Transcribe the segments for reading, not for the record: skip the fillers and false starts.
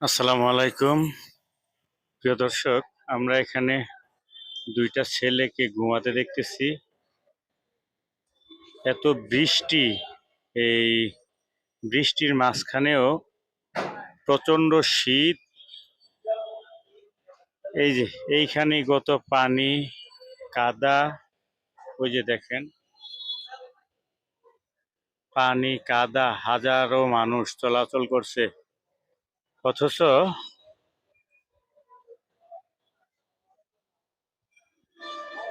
আসসালামু আলাইকুম প্রিয় দর্শক। আমরা এখানে দুইটা ছেলেকে ঘুমাতে দেখতেছি। এত বৃষ্টি, এই বৃষ্টির মাঝখানেও প্রচন্ড শীত। এই যে এইখানে কত পানি, কাদা। ওই যে দেখেন, পানি কাদা, হাজারো মানুষ চলাচল করছে, অথচ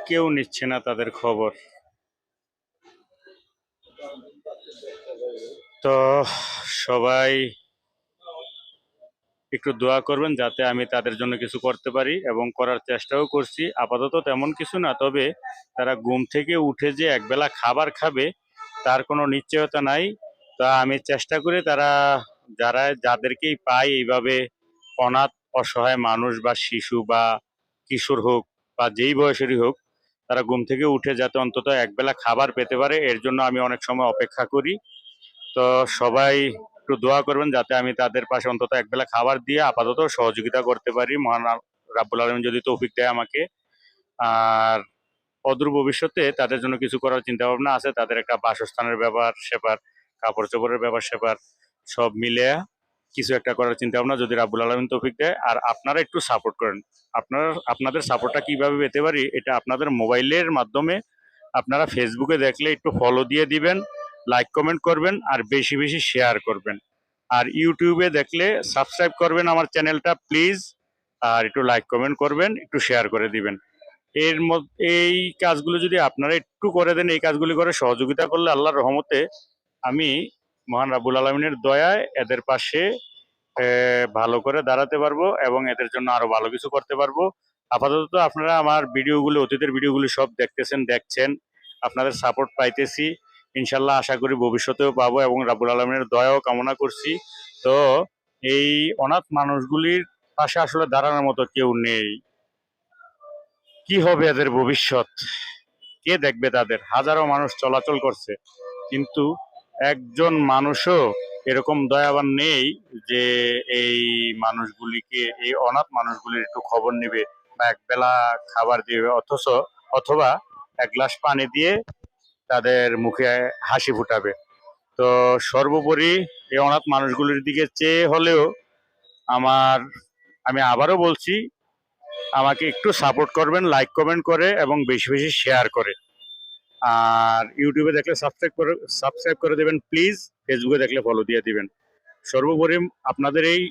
কেউ নিচ্ছে না তাদের খবর। তো সবাই একটু দোয়া করবেন যাতে আমি তাদের জন্য কিছু করতে পারি, এবং করার চেষ্টাও করছি। আপাতত তেমন কিছু না, তবে তারা ঘুম থেকে উঠে যে একবেলা খাবার খাবে তার কোনো নিশ্চয়তা নাই। তা আমি চেষ্টা করি তারা, যাদেরকেই পাই এইভাবে, অনাথ অসহায় মানুষ বা শিশু বা কিশোর হোক বা যেই বয়সেরই হোক, তারা ঘুম থেকে উঠে যাতে অন্তত একবেলা খাবার পেতে পারে, এর জন্য আমি অনেক সময় অপেক্ষা করি। তো সবাই একটু দোয়া করবেন যাতে আমি তাদের পাশে অন্তত একবেলা খাবার দিয়ে আপাতত সহযোগিতা করতে পারি, মহান রাব্বুল আলামিন যদি তৌফিক দেয় আমাকে। আর অদূর ভবিষ্যতে তাদের জন্য কিছু করার চিন্তা ভাবনা আছে, তাদের একটা বাসস্থানের ব্যাপার সেপার, কাপড় চোপড়ের ব্যাপার সেপার, সব মিলে কিছু একটা করার চিন্তা ভাবনা যদি রাব্বুল আলামিন তৌফিক দেয়। আর আপনারা একটু সাপোর্ট করেন। আপনাদের সাপোর্টটা কিভাবে পেতে পারি, এটা আপনাদের মোবাইলের মাধ্যমে আপনারা ফেসবুকে দেখলে একটু ফলো দিয়ে দিবেন, লাইক কমেন্ট করবেন আর বেশি বেশি শেয়ার করবেন। আর ইউটিউবে দেখলে সাবস্ক্রাইব করবেন আমার চ্যানেলটা প্লিজ, আর একটু লাইক কমেন্ট করবেন, একটু শেয়ার করে দিবেন। এর মধ্যে এই কাজগুলো যদি আপনারা একটু করে দেন, এই কাজগুলি করে সহযোগিতা করলে আল্লাহর রহমতে আমি মহান রাব্বুল আলমিনের দয়ায় এদের পাশে ভালো করে দাঁড়াতে পারবো এবং এদের জন্য আরো ভালো কিছু করতে পারবো। আপাতত আপনারা আমার ভিডিওগুলো, অতীতের ভিডিওগুলি সব দেখছেন, আপনাদের সাপোর্ট পাইতেছি। ইনশাল্লাহ আশা করি ভবিষ্যতেও পাবো এবং রাব্বুল আলমিনের দয়াও কামনা করছি। তো এই অনাথ মানুষগুলির পাশে আসলে দাঁড়ানোর মতো কেউ নেই। কি হবে এদের ভবিষ্যৎ, কে দেখবে তাদের? হাজারো মানুষ চলাচল করছে, কিন্তু একজন মানুষও এরকম দয়াবান নেই যে এই মানুষগুলিকে, এই অনাথ মানুষগুলির একটু খবর নেবে বা একবেলা খাবার দিবে, অথবা এক গ্লাস পানি দিয়ে তাদের মুখে হাসি ফুটাবে। তো সর্বোপরি এই অনাথ মানুষগুলির দিকে চেয়ে হলেও আমার, আমি আবারও বলছি, আমাকে একটু সাপোর্ট করবেন লাইক কমেন্ট করে এবং বেশি বেশি শেয়ার করে। আর ইউটিউবে দেখলে সাবস্ক্রাইব করে দেবেন প্লিজ, ফেসবুকে দেখলে ফলো দিয়ে দিবেন। সর্বোপরি আপনাদের এই